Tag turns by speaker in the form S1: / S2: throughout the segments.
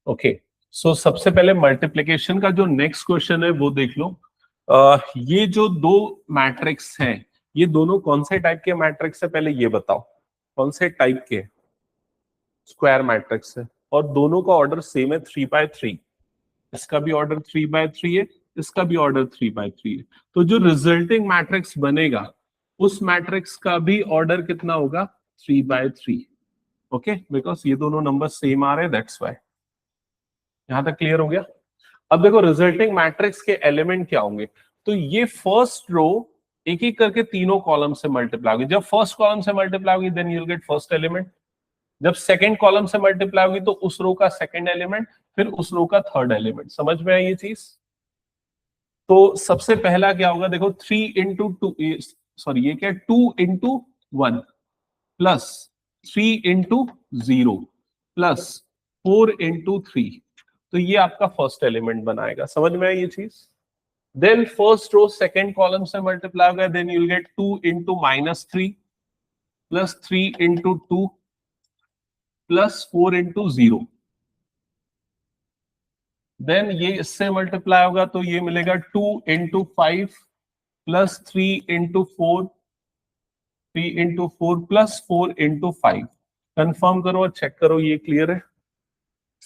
S1: Okay, सो सबसे पहले multiplication का जो नेक्स्ट क्वेश्चन है वो देख लो। ये जो दो मैट्रिक्स हैं, ये दोनों कौन से टाइप के मैट्रिक्स है, पहले ये बताओ कौन से टाइप के। स्क्वायर मैट्रिक्स है और दोनों का ऑर्डर सेम है 3 by 3। इसका भी ऑर्डर 3 by 3 है, इसका भी ऑर्डर 3 by 3 है। तो जो रिजल्टिंग मैट्रिक्स बनेगा उस मैट्रिक्स का भी ऑर्डर कितना होगा, 3 by 3। ओके, बिकॉज ये दोनों नंबर सेम आ रहे हैं, दैट्स वाई। यहां तक क्लियर हो गया। अब देखो रिजल्टिंग मैट्रिक्स के एलिमेंट क्या होंगे। तो ये फर्स्ट रो एक एक करके तीनों कॉलम से मल्टीप्लाई होगी। जब फर्स्ट कॉलम से मल्टीप्लाई होगी then you will get first element. जब सेकंड कॉलम से मल्टीप्लाई होगी तो उस रो का सेकंड एलिमेंट, फिर उस रो का थर्ड एलिमेंट। समझ में आई ये चीज। तो सबसे पहला क्या होगा, देखो 3 into 2, सॉरी ये क्या, 2 into 1 plus 3 into 0 plus 4 into 3। तो ये आपका फर्स्ट एलिमेंट बनाएगा। समझ में आई ये चीज। Then first row second column से मल्टीप्लाई होगा, then you will get 2 into -3 plus 3 into 2 plus 4 into 0। Then ये इससे मल्टीप्लाई होगा तो ये मिलेगा 2 into 5 plus 3 into 4, 3 into 4 plus 4 into 5। Confirm करो और चेक करो ये क्लियर है।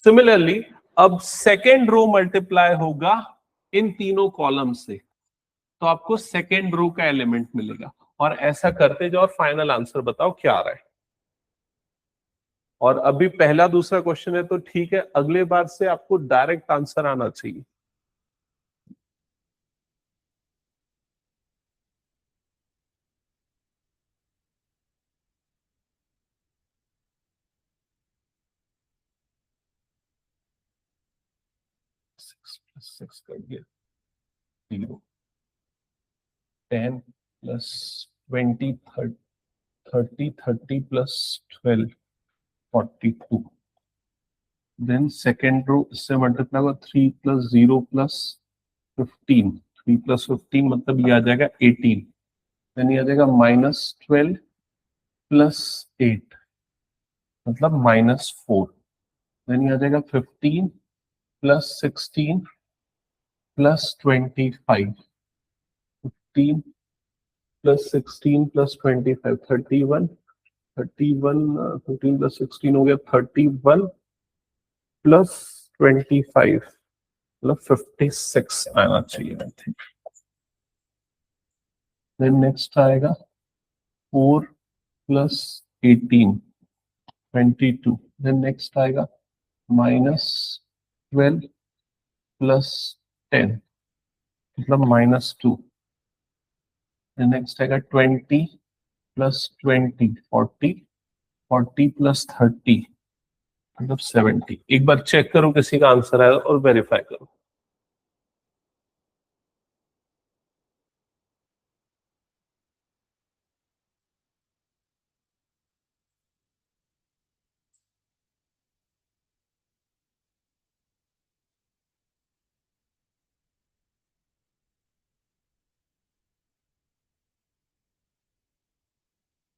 S1: सिमिलरली अब सेकेंड रो मल्टीप्लाई होगा इन तीनों कॉलम से, तो आपको सेकेंड रो का एलिमेंट मिलेगा। और ऐसा करते जाओ और फाइनल आंसर बताओ क्या आ रहा है। और अभी पहला दूसरा क्वेश्चन है तो ठीक है, अगले बार से आपको डायरेक्ट आंसर आना चाहिए। सिक्स कर दिया, 0 10 plus 20 30 30 plus 12 42। Then second row इससे मल्टीप्लाई होगा 3 प्लस 0 प्लस 15। 3 प्लस 15 मतलब ये आ जाएगा 18। देन ये आ जाएगा -12 प्लस 8 मतलब -4। देन ये आ जाएगा 15 plus 16 plus 25। 15 plus 16 plus 25 31। 31 15 plus 16 हो गया 31 प्लस 25 मतलब 56 आना चाहिए आई थिंक। देन नेक्स्ट आएगा 4 प्लस 18 22। देन नेक्स्ट आएगा -12 प्लस 10 मतलब -2। नेक्स्ट आएगा 20 प्लस 20 40। 40 प्लस 30 मतलब 70। एक बार चेक करो किसी का आंसर आया और वेरीफाई करो।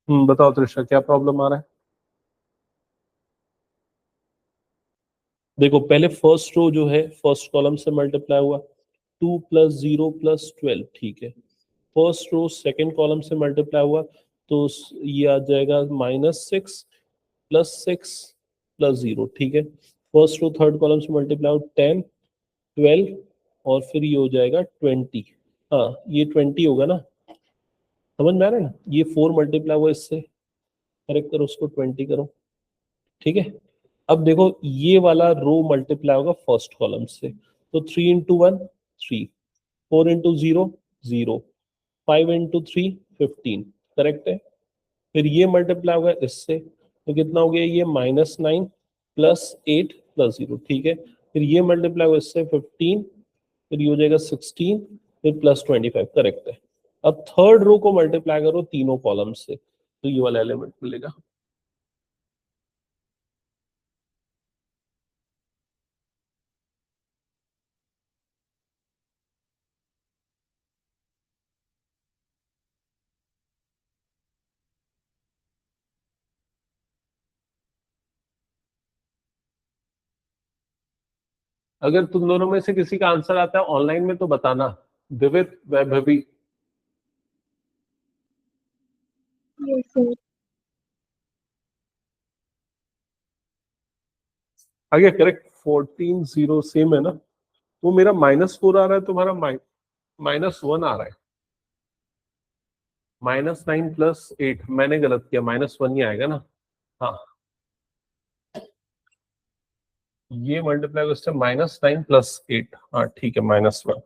S1: बताओ त्रिशा क्या प्रॉब्लम आ रहा है। देखो पहले फर्स्ट रो जो है फर्स्ट कॉलम से मल्टीप्लाई हुआ 2 प्लस 0 प्लस 12, ठीक है। फर्स्ट रो सेकंड कॉलम से मल्टीप्लाई हुआ तो ये आ जाएगा -6 प्लस 6 प्लस 0, ठीक है। फर्स्ट रो थर्ड कॉलम से मल्टीप्लाई हो 10 12 और फिर ये हो जाएगा 20। हाँ ये 20 होगा ना, समझ में आ रहा है ना। ये 4 मल्टीप्लाई हुआ इससे, करेक्ट करो उसको 20 करो, ठीक है। अब देखो ये वाला रो मल्टीप्लाई होगा फर्स्ट कॉलम से, तो 3 into 1 3, 4 into 0 0, 5 into 3 15, करेक्ट है। फिर ये मल्टीप्लाई होगा इससे तो कितना हो गया, ये -9 प्लस 8 प्लस 0, ठीक है। फिर ये मल्टीप्लाई होगा इससे 15, फिर ये हो जाएगा 16, फिर प्लस 25, करेक्ट है। अब थर्ड रो को मल्टीप्लाई करो तीनों कॉलम से तो ये वाला एलिमेंट मिलेगा। अगर तुम दोनों में से किसी का आंसर आता है ऑनलाइन में तो बताना, दिवित वैभवी।
S2: Yes sir.
S1: आ गया करेक्ट, 14 0 सेम है ना। वो मेरा -4 आ रहा है, तुम्हारा -1 आ रहा है। -9 + 8 मैंने गलत किया, -1 ही आएगा ना। हाँ, ये मल्टीप्लाई उससे -9 + 8, हाँ ठीक है, -1।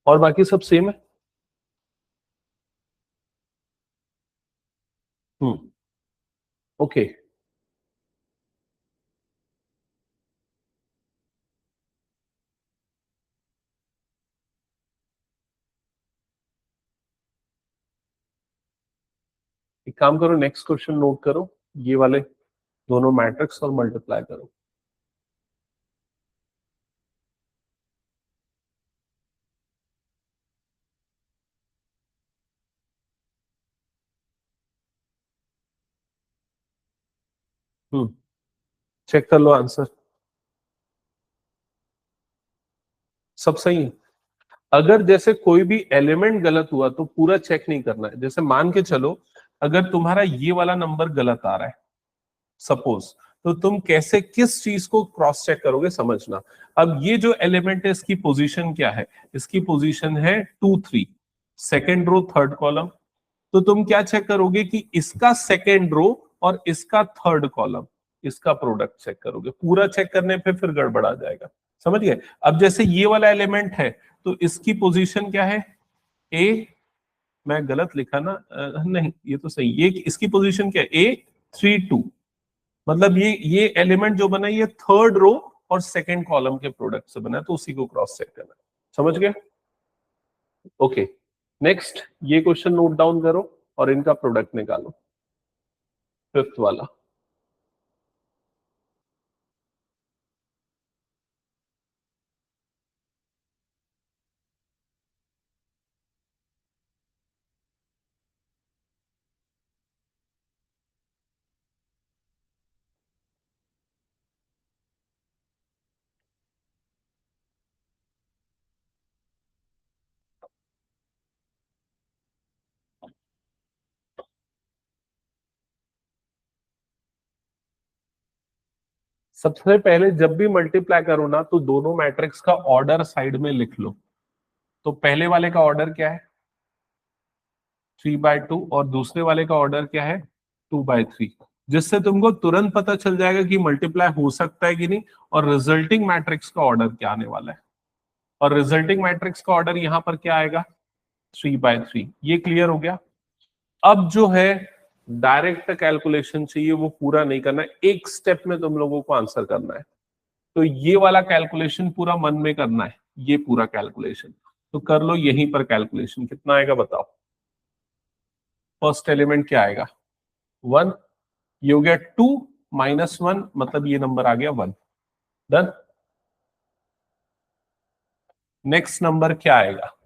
S1: और बाकी सब सेम है। ओके। एक काम करो, नेक्स्ट क्वेश्चन नोट करो, ये वाले दोनों मैट्रिक्स और मल्टीप्लाई करो। चेक कर लो आंसर, सब सही है। अगर जैसे कोई भी एलिमेंट गलत हुआ तो पूरा चेक नहीं करना है। जैसे मान के चलो अगर तुम्हारा ये वाला नंबर गलत आ रहा है सपोज, तो तुम कैसे किस चीज को क्रॉस चेक करोगे समझना। अब ये जो एलिमेंट है इसकी पोजीशन क्या है, इसकी पोजीशन है 2 3, सेकेंड रो थर्ड कॉलम। तो तुम क्या चेक करोगे कि इसका सेकेंड रो और इसका थर्ड कॉलम, इसका प्रोडक्ट चेक करोगे। पूरा चेक करने पे फिर गड़बड़ा जाएगा, समझ गए। अब जैसे ये वाला एलिमेंट है तो इसकी पोजीशन क्या है, ए, मैं गलत लिखा ना, नहीं ये तो सही, ये इसकी पोजीशन क्या है, A 3 2। मतलब ये एलिमेंट जो बना ये थर्ड रो और सेकंड कॉलम के प्रोडक्ट से बना है, तो उसी को क्रॉस चेक करना है। समझ गए? ओके, नेक्स्ट ये क्वेश्चन नोट डाउन करो और इनका प्रोडक्ट निकालो, फिफ्थ वाला। सबसे पहले जब भी मल्टीप्लाई करो ना तो दोनों मैट्रिक्स का ऑर्डर साइड में लिख लो। तो पहले वाले का ऑर्डर क्या है, 3/2, और दूसरे वाले का ऑर्डर क्या है, 2/3, जिससे तुमको तुरंत पता चल जाएगा कि मल्टीप्लाई हो सकता है कि नहीं, और रिजल्टिंग मैट्रिक्स का ऑर्डर क्या आने वाला है। और रिजल्टिंग मैट्रिक्स का ऑर्डर यहां पर क्या आएगा, 3/3। ये क्लियर हो गया। अब जो है डायरेक्ट कैलकुलेशन चाहिए, वो पूरा नहीं करना है, एक स्टेप में तुम लोगों को आंसर करना है। तो ये वाला कैलकुलेशन पूरा मन में करना है, ये पूरा कैलकुलेशन तो कर लो यहीं पर। कैलकुलेशन कितना आएगा बताओ। फर्स्ट एलिमेंट क्या आएगा, 1। ये हो गया 2 -1, मतलब ये नंबर आ गया 1। डन। नेक्स्ट नंबर क्या आएगा,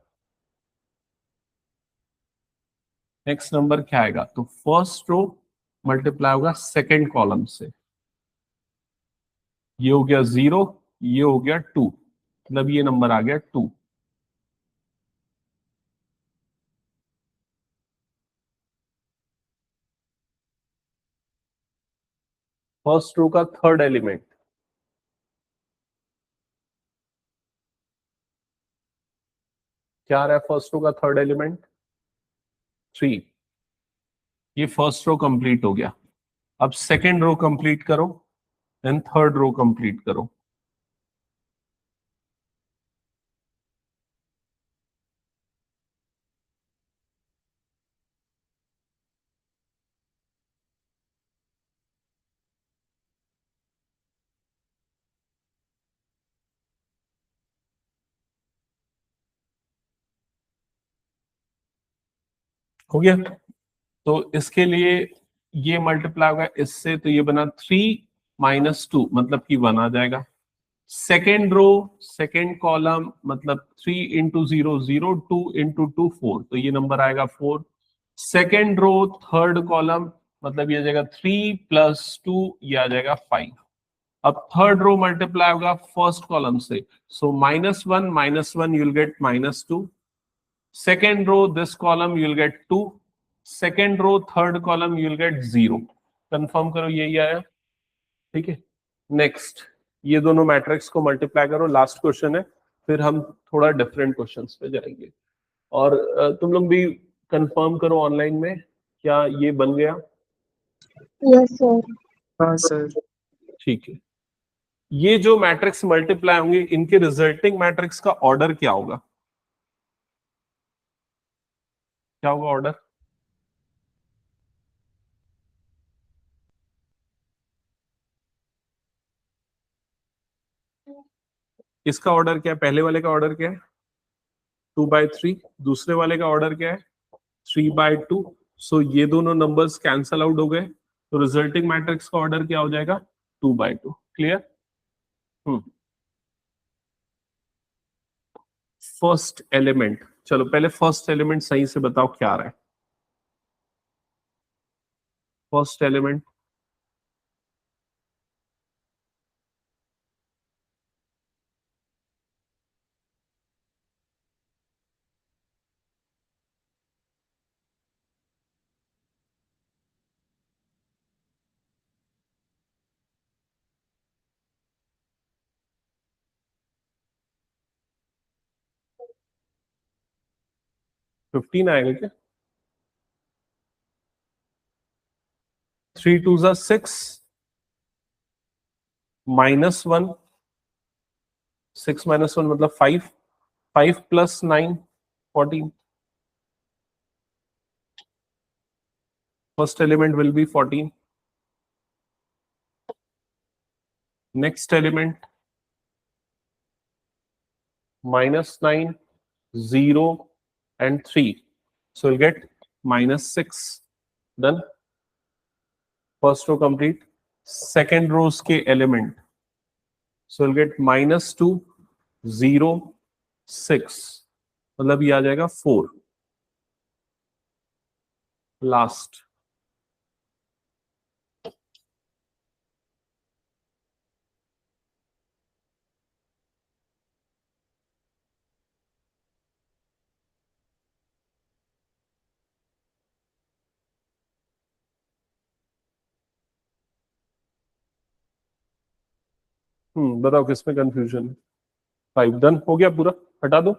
S1: नेक्स्ट नंबर क्या आएगा, तो फर्स्ट रो मल्टीप्लाई होगा सेकेंड कॉलम से। ये हो गया 0, ये हो गया 2, मतलब ये नंबर आ गया 2। फर्स्ट रो का थर्ड एलिमेंट क्या आ रहा है, फर्स्ट रो का थर्ड एलिमेंट 3। ये फर्स्ट रो कंप्लीट हो गया। अब सेकेंड रो कंप्लीट करो, देन थर्ड रो कंप्लीट करो। हो गया। तो इसके लिए ये मल्टीप्लाई होगा इससे, तो ये बना 3 -2, मतलब कि 1 आ जाएगा। सेकेंड रो सेकेंड कॉलम, मतलब 3 × 0 0, 2 × 2 4, तो ये नंबर आएगा 4। सेकेंड रो थर्ड कॉलम, मतलब ये आ जाएगा 3 + 2, ये आ जाएगा 5। अब थर्ड रो मल्टीप्लाई होगा फर्स्ट कॉलम से, सो -1 you'll get -2. Second row, this column you'll get 2. Second row, third column you'll get 0. Confirm करो यही आया, ठीक है। नेक्स्ट ये दोनों मैट्रिक्स को मल्टीप्लाई करो, लास्ट क्वेश्चन है, फिर हम थोड़ा डिफरेंट क्वेश्चंस पे जाएंगे। और तुम लोग भी कंफर्म करो ऑनलाइन में, क्या ये बन गया?
S2: Yes sir.
S3: हाँ सर।
S1: ठीक है। ये जो मैट्रिक्स मल्टीप्लाई होंगे, इनके रिजल्टिंग मैट्रिक्स का ऑर्डर क्या होगा? क्या होगा ऑर्डर? इसका ऑर्डर क्या है? पहले वाले का ऑर्डर क्या है? 2/3। दूसरे वाले का ऑर्डर क्या है? 3/2। सो ये दोनों नंबर्स कैंसल आउट हो गए, तो रिजल्टिंग मैट्रिक्स का ऑर्डर क्या हो जाएगा? 2/2। क्लियर? फर्स्ट एलिमेंट, चलो पहले फर्स्ट एलिमेंट सही से बताओ क्या आ रहा है। फर्स्ट एलिमेंट फिफ्टीन आएगा क्या? 3 2 6 -1, 6 -1 मतलब 5, 5 + 9 14. First element will be 14. Next element -9, 0 and 3. So you'll get -6. Done. First row complete. Second rows के element. So you'll get -2, 0, 6. मतलब ये आ जाएगा 4. Last. बताओ किसमें कंफ्यूजन है? 5 डन हो गया पूरा, हटा दो।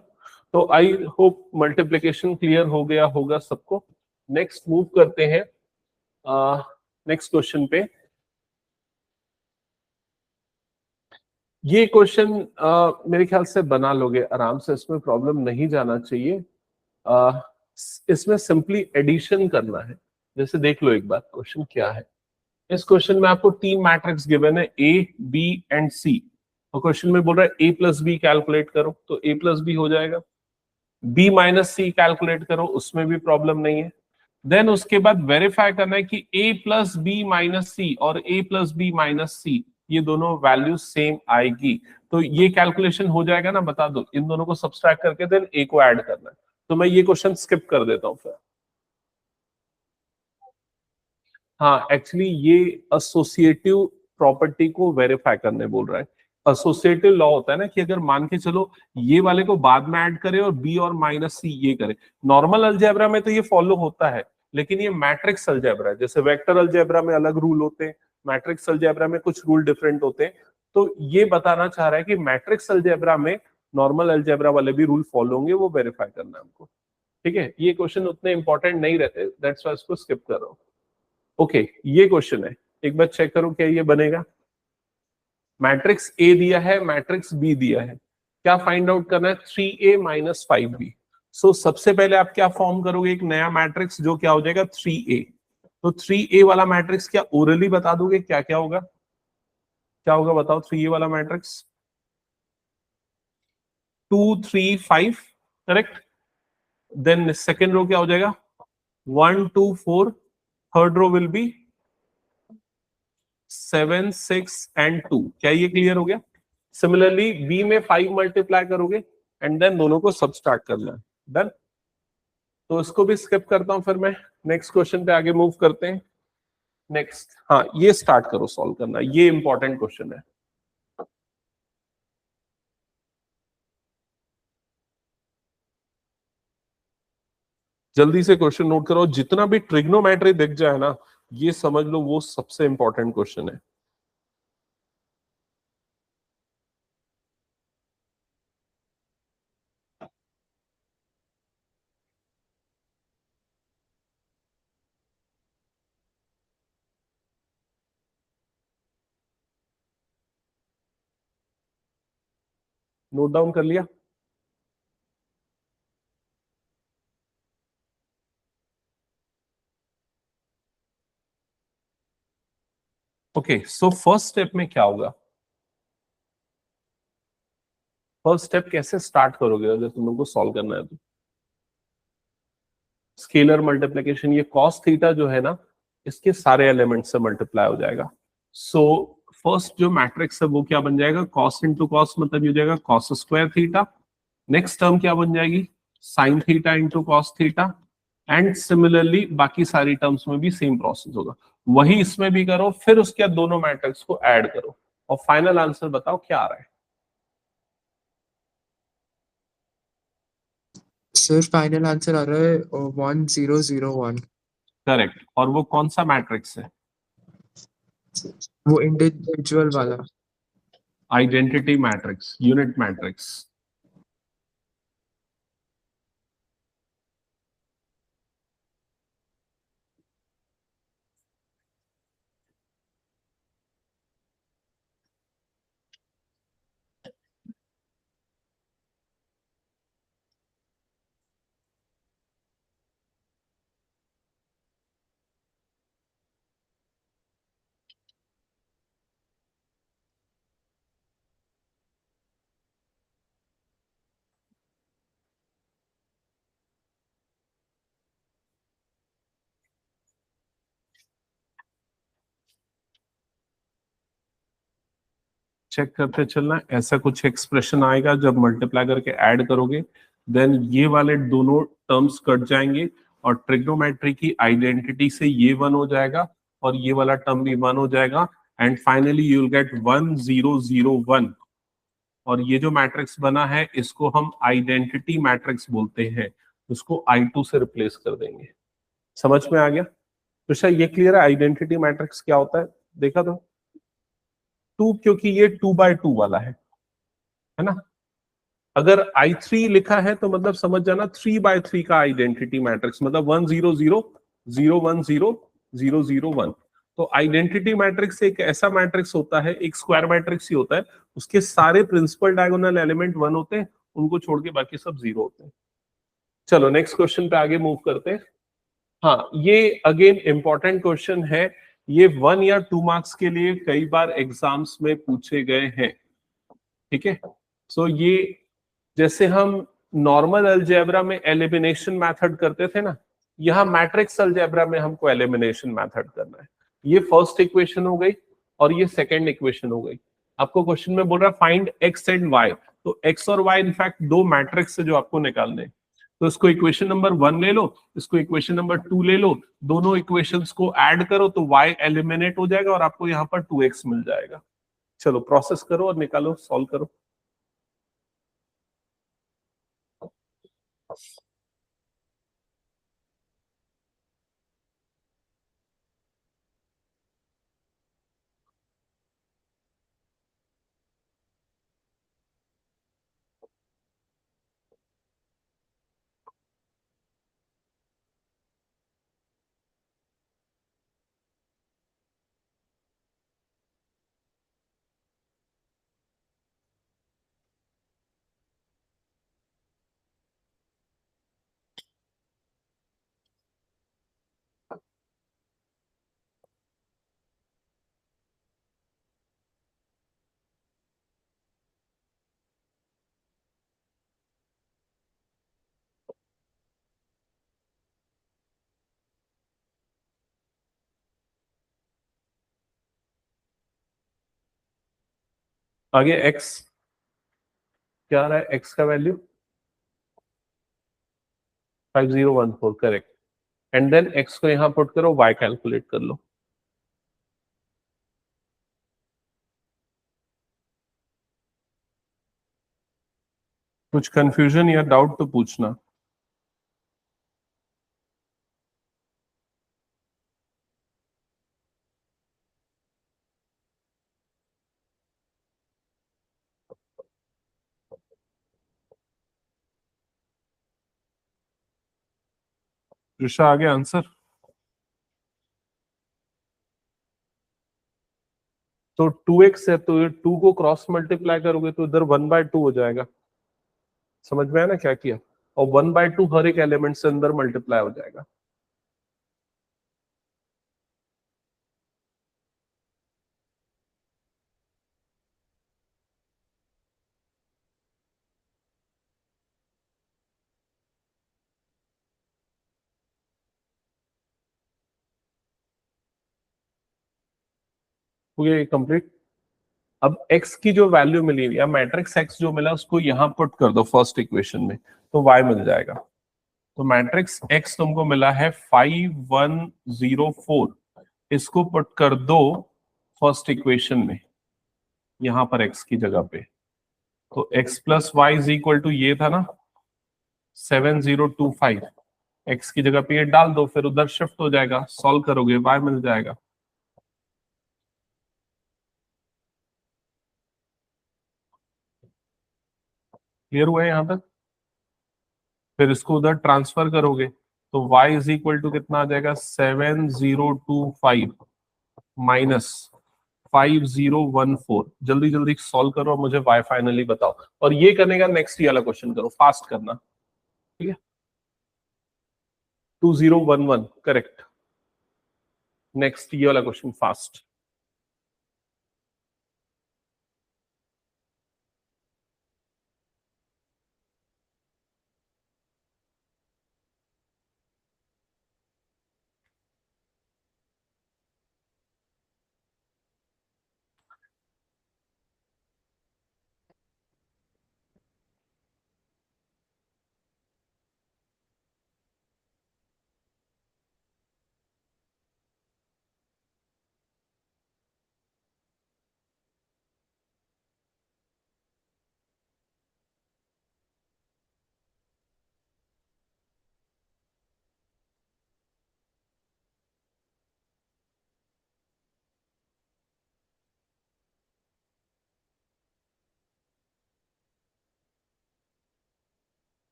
S1: तो आई होप मल्टीप्लिकेशन क्लियर हो गया होगा सबको। नेक्स्ट मूव करते हैं नेक्स्ट क्वेश्चन पे। ये क्वेश्चन मेरे ख्याल से बना लोगे आराम से, इसमें प्रॉब्लम नहीं जाना चाहिए। इसमें सिंपली एडिशन करना है। जैसे देख लो एक बार क्वेश्चन क्या है। इस क्वेश्चन में आपको 3 मैट्रिक्स गिवन है, ए, बी एंड सी। और क्वेश्चन में बोल रहा है a + b कैलकुलेट करो, तो a + b हो जाएगा। b - c कैलकुलेट करो, उसमें भी प्रॉब्लम नहीं है। देन उसके बाद वेरीफाई करना है कि a + b - c और a + b - c ये दोनों वैल्यू सेम आएगी। तो ये कैलकुलेशन हो जाएगा ना, बता दो। इन दोनों को सब्सट्रैक्ट करके देन a को ऐड करना है। तो मैं ये क्वेश्चन स्किप कर देता हूं फिर। हाँ, एक्चुअली ये एसोसिएटिव प्रॉपर्टी को वेरीफाई करने बोल रहा है। एसोसिएटिव लॉ होता है ना कि अगर मान के चलो ये वाले को बाद में ऐड करे और बी और -c ये करे। नॉर्मल अलजेब्रा में तो ये फॉलो होता है, लेकिन ये मैट्रिक्स अलजेब्रा है। जैसे वेक्टर अलजेब्रा में अलग रूल होते हैं, मैट्रिक्स अलजेब्रा में कुछ रूल डिफरेंट होते हैं। तो ये बताना चाह रहा है कि मैट्रिक्स अलजेब्रा में नॉर्मल अलजेब्रा वाले भी रूल फॉलो होंगे, वो वेरीफाई करना है हमको। ठीक है, ये क्वेश्चन उतने इंपॉर्टेंट नहीं रहते, दैट्स व्हाई इसको स्किप कर रहा हूं। ओके, ये क्वेश्चन है, एक बार चेक करो क्या ये बनेगा। मैट्रिक्स ए दिया है, मैट्रिक्स बी दिया है, क्या फाइंड आउट करना है? 3a - 5b। सो सबसे पहले आप क्या फॉर्म करोगे? एक नया मैट्रिक्स जो क्या हो जाएगा? 3a। तो 3a वाला मैट्रिक्स क्या ओरली बता दोगे क्या क्या होगा? क्या होगा बताओ 3a वाला matrix? 2 3 5, correct. Then second row क्या हो जाएगा? 1 2 4। Third row will be 7 6 and 2। क्या ये क्लियर हो गया? सिमिलरली बी में 5 मल्टीप्लाई करोगे एंड देन दोनों को सबट्रैक्ट करना है। डन। तो इसको भी स्किप करता हूं, फिर मैं नेक्स्ट क्वेश्चन पे आगे मूव करते हैं। नेक्स्ट, हाँ ये स्टार्ट करो सॉल्व करना, ये इंपॉर्टेंट क्वेश्चन है। जल्दी से क्वेश्चन नोट करो, जितना भी ट्रिग्नोमेट्री दिख जाए ना, ये समझ लो वो सबसे इंपॉर्टेंट क्वेश्चन है। नोट डाउन कर लिया? ओके, सो फर्स्ट स्टेप में क्या होगा? फर्स्ट स्टेप कैसे स्टार्ट करोगे अगर तुम लोग को सॉल्व करना है तो? स्केलर मल्टीप्लिकेशन, ये कॉस थीटा जो है ना, इसके सारे एलिमेंट से मल्टीप्लाई हो जाएगा। सो फर्स्ट जो मैट्रिक्स है वो क्या बन जाएगा? कॉस इंटू कॉस, मतलब ये हो जाएगा cos square theta. Next term क्या बन जाएगी? Sine theta into cos theta. And similarly बाकी सारी टर्म्स में भी सेम प्रोसेस होगा, वही इसमें भी करो, फिर उसके बाद दोनों मैट्रिक्स को ऐड करो और फाइनल आंसर बताओ क्या आ रहा है।
S3: सर फाइनल आंसर आ रहा है 1001।
S1: करेक्ट। और वो कौन सा मैट्रिक्स है?
S3: वो इंडिविजुअल वाला।
S1: Identity matrix, unit matrix. Check करते चलना, ऐसा कुछ एक्सप्रेशन आएगा जब मल्टीप्लाई करके ऐड करोगे, देन ये वाले दोनों टर्म्स कट जाएंगे और ट्रिग्नोमेट्री की आइडेंटिटी से ये वन हो जाएगा और ये वाला टर्म भी वन हो जाएगा, and finally you will gate 1001। और ये जो मैट्रिक्स बना है इसको हम आइडेंटिटी मैट्रिक्स बोलते हैं, उसको I2 से रिप्लेस कर देंगे। समझ में आ गया? तो शायद ये क्लियर है आइडेंटिटी मैट्रिक्स क्या होता है? देखा तो टू, क्योंकि ये 2x2 वाला है ना। अगर I3 लिखा है तो मतलब समझ जाना 3x3 का आइडेंटिटी मैट्रिक्स, मतलब 100 010 001। तो आइडेंटिटी मैट्रिक्स एक ऐसा मैट्रिक्स होता है, एक स्क्वायर मैट्रिक्स ही होता है, उसके सारे प्रिंसिपल डायगोनल एलिमेंट वन होते हैं, उनको छोड़ के बाकी सब जीरो होते हैं। चलो नेक्स्ट क्वेश्चन पे आगे मूव करते हैं। हाँ, ये अगेन इंपॉर्टेंट क्वेश्चन है, ये 1 या 2 मार्क्स के लिए कई बार एग्जाम्स में पूछे गए हैं। ठीक है, सो ये जैसे हम नॉर्मल अलजेब्रा में एलिमिनेशन मेथड करते थे ना, यहाँ मैट्रिक्स अलजेब्रा में हमको एलिमिनेशन मेथड करना है। ये फर्स्ट इक्वेशन हो गई और ये सेकंड इक्वेशन हो गई। आपको क्वेश्चन में बोल रहा है फाइंड एक्स एंड वाई, तो एक्स और वाई इनफैक्ट दो मैट्रिक्स है जो आपको निकालने हैं। तो इसको इक्वेशन नंबर 1 ले लो, इसको इक्वेशन नंबर 2 ले लो, दोनों इक्वेशंस को ऐड करो तो y एलिमिनेट हो जाएगा और आपको यहाँ पर 2x मिल जाएगा। चलो प्रोसेस करो और निकालो, सॉल्व करो। आगे x क्या आ रहा है? x का value 5014, correct. And then x को यहां पुट करो, y कैलकुलेट कर लो। कुछ कंफ्यूजन या डाउट तो पूछना। ऋषा आ गया आंसर? तो 2x है तो 2 को क्रॉस मल्टीप्लाई करोगे तो इधर 1/2 हो जाएगा। समझ में आया ना क्या किया? और 1/2 हर एक एलिमेंट से अंदर मल्टीप्लाई हो जाएगा। हो गया ये कंप्लीट। अब x की जो वैल्यू मिली या मैट्रिक्स x जो मिला उसको यहां पुट कर दो फर्स्ट इक्वेशन में, तो y मिल जाएगा। तो मैट्रिक्स x तुमको मिला है 5 1 0 4, इसको पुट कर दो फर्स्ट इक्वेशन में, यहां पर x की जगह पे। तो x plus y is equal to ये था ना 7025, x की जगह पे ये डाल दो, फिर उधर शिफ्ट हो जाएगा, सॉल्व करोगे y मिल जाएगा। क्लियर हुआ है यहां तक? फिर इसको उधर ट्रांसफर करोगे तो y इज इक्वल टू कितना आ जाएगा 7025 माइनस 5014। जल्दी जल्दी सॉल्व करो और मुझे y फाइनली बताओ। और ये करने का नेक्स्ट ये वाला क्वेश्चन करो, फास्ट करना, ठीक है? 2011 करेक्ट। नेक्स्ट ये वाला क्वेश्चन फास्ट।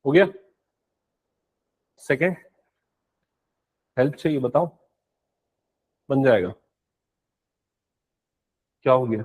S1: हो गया? सेकेंड हेल्प चाहिए बताओ, बन जाएगा। क्या हो गया?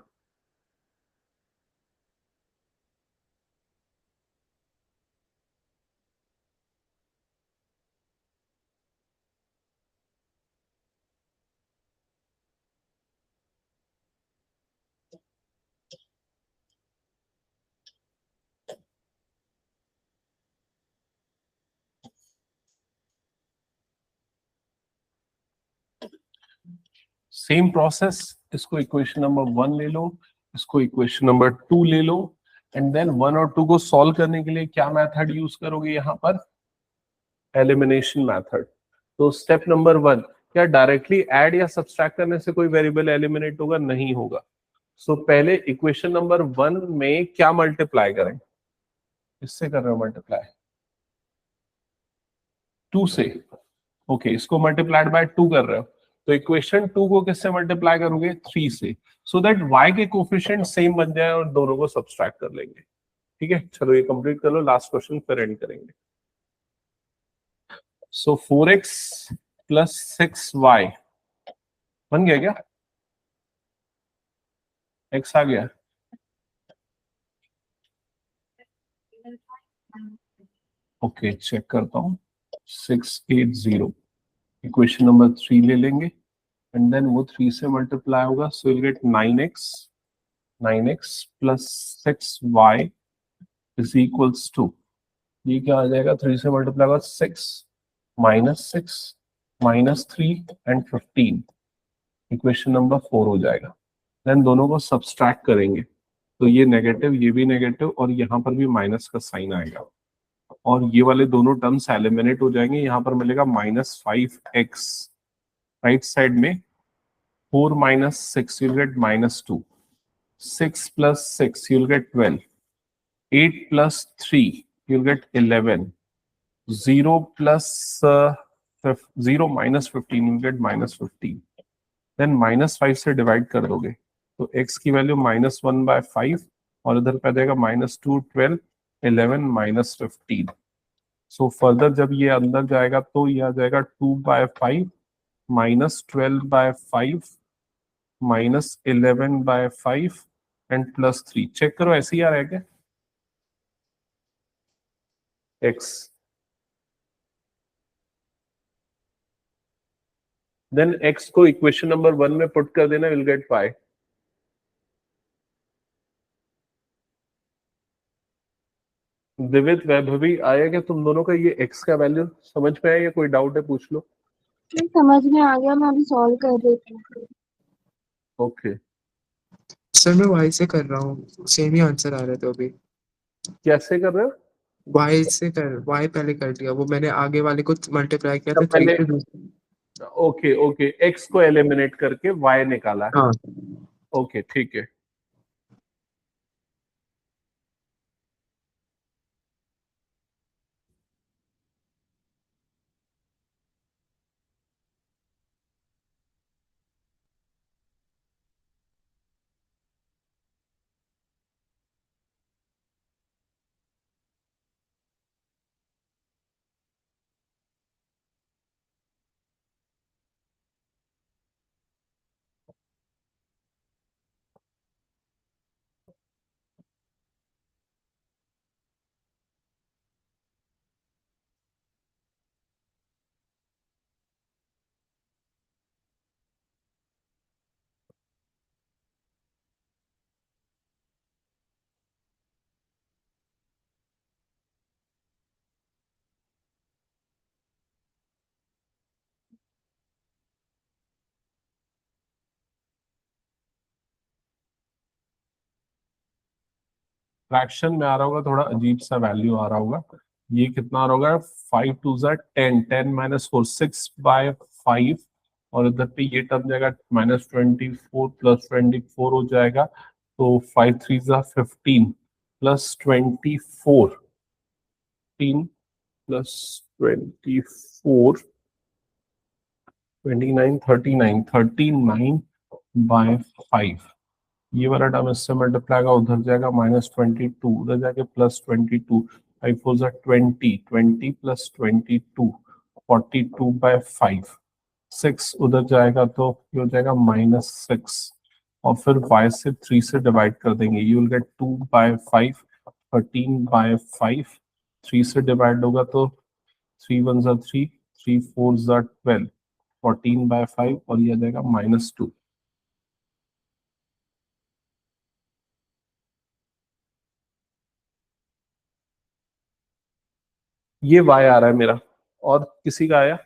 S1: सेम प्रोसेस, इसको इक्वेशन नंबर 1 ले लो, इसको इक्वेशन नंबर 2 ले लो, एंड देन 1 और 2 को सॉल्व करने के लिए क्या मेथड यूज करोगे यहां पर? Elimination method. तो स्टेप नंबर 1, क्या डायरेक्टली ऐड या सब्सट्रैक्ट करने से कोई वेरिएबल एलिमिनेट होगा? नहीं होगा। सो पहले इक्वेशन नंबर 1 में क्या मल्टीप्लाई करें? इससे कर रहे हो मल्टीप्लाई 2 से, ओके इसको मल्टीप्लाइड बाय 2 कर रहे हो, तो इक्वेशन 2 को किससे मल्टीप्लाई करोगे? 3 से, सो दैट y के कोफिशिएंट सेम बन जाए और दोनों को सब्सट्रैक्ट कर लेंगे। ठीक है, चलो ये कंप्लीट कर लो, लास्ट क्वेश्चन फिर एंड करेंगे। सो 4x प्लस 6y बन गया क्या? x आ गया? ओके चेक करता हूँ। 680 इक्वेशन नंबर 3 ले लेंगे एंड देन वो 3 से मल्टीप्लाई होगा, so will get 9x plus 6y is equals to, ये क्या आ जाएगा? 3 से मल्टीप्लाई होगा 6 माइनस 3 एंड 15, इक्वेशन नंबर 4 हो जाएगा। देन दोनों को सब्सट्रैक्ट करेंगे तो ये नेगेटिव, ये भी नेगेटिव, और यहाँ पर भी माइनस का साइन आएगा, और ये वाले दोनों टर्म्स एलिमिनेट हो जाएंगे। यहाँ पर मिलेगा -5x, राइट साइड में 4 minus 6 you'll get -2, 6 plus 6 you'll get 12, 8 plus 3 you'll get 11, 0 plus 0 minus 15, you get minus 15. Then -5 से डिवाइड कर दोगे तो x की वैल्यू -1/5 और इधर पे आ जाएगा -2, 12, 11, -15. सो फर्दर जब ये अंदर जाएगा तो ये आ जाएगा 2/5 -12/5 -11/5 एंड +3. चेक करो ऐसे ही आ रहा है क्या x. देन x को इक्वेशन नंबर 1 में पुट कर देना, विल गेट y. दिवित, वैभवी, आया क्या तुम दोनों का ये x का वैल्यू समझ में आया या कोई डाउट है पूछ लो.
S2: समझ में आ गया, मैं अभी सॉल्व कर रही थी।
S1: ओके
S3: सर मैं y से कर रहा हूँ, सेम ही आंसर आ रहे थे अभी।
S1: कैसे कर रहे हो.
S3: y से कर, y पहले कर लिया, वो मैंने आगे वाले को मल्टीप्लाई किया था
S1: तो
S3: 3
S1: पहले
S3: से दूसरे।
S1: ओके ओके x को एलिमिनेट करके y निकाला.
S3: हाँ
S1: ओके ठीक है. फ्रैक्शन में आ रहा होगा, थोड़ा अजीब सा वैल्यू आ रहा होगा. ये कितना आ रहा होगा, 5 2 10, 10 -4, 6/5 और इधर पे ये टर्म जाएगा -24 +24 हो जाएगा. तो 5 3 15 +24, 15 +24, 29, 39/5. ये वाला टर्म इससे मल्टीप्लाई का उधर जाएगा -22, उधर जाके +22, 5 4 20, 20 +22, 42/5. 6 उधर जाएगा तो ये हो जाएगा -6 और फिर y से 3 से डिवाइड कर देंगे. You will gate 2/5, 13/5. 3 से डिवाइड होगा तो 3 1 3, 3 4 12, 14/5 और ये आ जाएगा -2. ये y आ रहा है मेरा. और किसी का आया.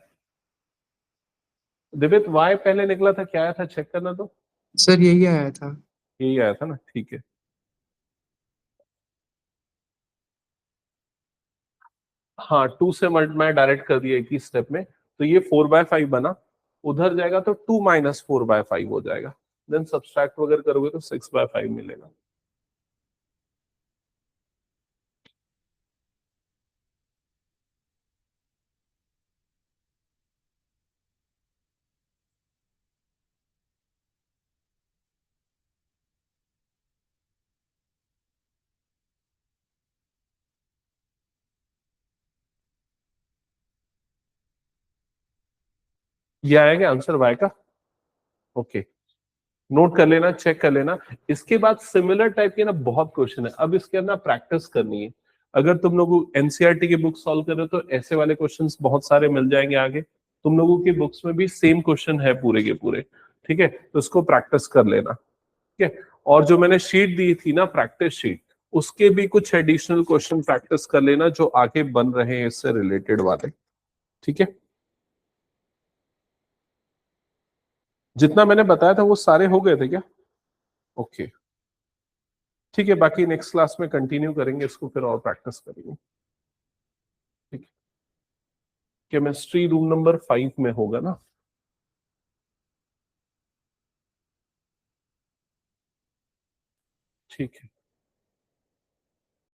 S1: दिवित y पहले निकला था, क्या आया था चेक करना तो.
S3: सर यही आया था।
S1: यही आया था ना, ठीक है. हाँ 2 से मैं डायरेक्ट कर दिया एक ही स्टेप में. तो ये 4/5 बना, उधर जाएगा तो 2 -4/5 हो जाएगा. देन सब्सट्रैक्ट वगैरह करोगे तो 6/5 मिलेगा. ये आएगा आंसर y का. ओके नोट कर लेना, चेक कर लेना. इसके बाद सिमिलर टाइप के ना बहुत क्वेश्चन है. अब इसके अंदर प्रैक्टिस करनी है. अगर तुम लोग एनसीईआरटी की बुक सॉल्व कर रहे हो तो ऐसे वाले क्वेश्चंस बहुत सारे मिल जाएंगे आगे. तुम लोगों की बुक्स में भी सेम क्वेश्चन है पूरे के पूरे. ठीक है तो इसको प्रैक्टिस कर लेना. ठीक है. और जो मैंने शीट दी थी ना प्रैक्टिस शीट, उसके भी कुछ एडिशनल क्वेश्चन प्रैक्टिस कर लेना जो आगे बन रहे हैं इससे रिलेटेड वाले. ठीक है. जितना मैंने बताया था वो सारे हो गए थे क्या. ओके ठीक है. बाकी नेक्स्ट क्लास में कंटिन्यू करेंगे इसको, फिर और प्रैक्टिस करेंगे. ठीक है. केमिस्ट्री रूम नंबर 5 में होगा ना. ठीक है.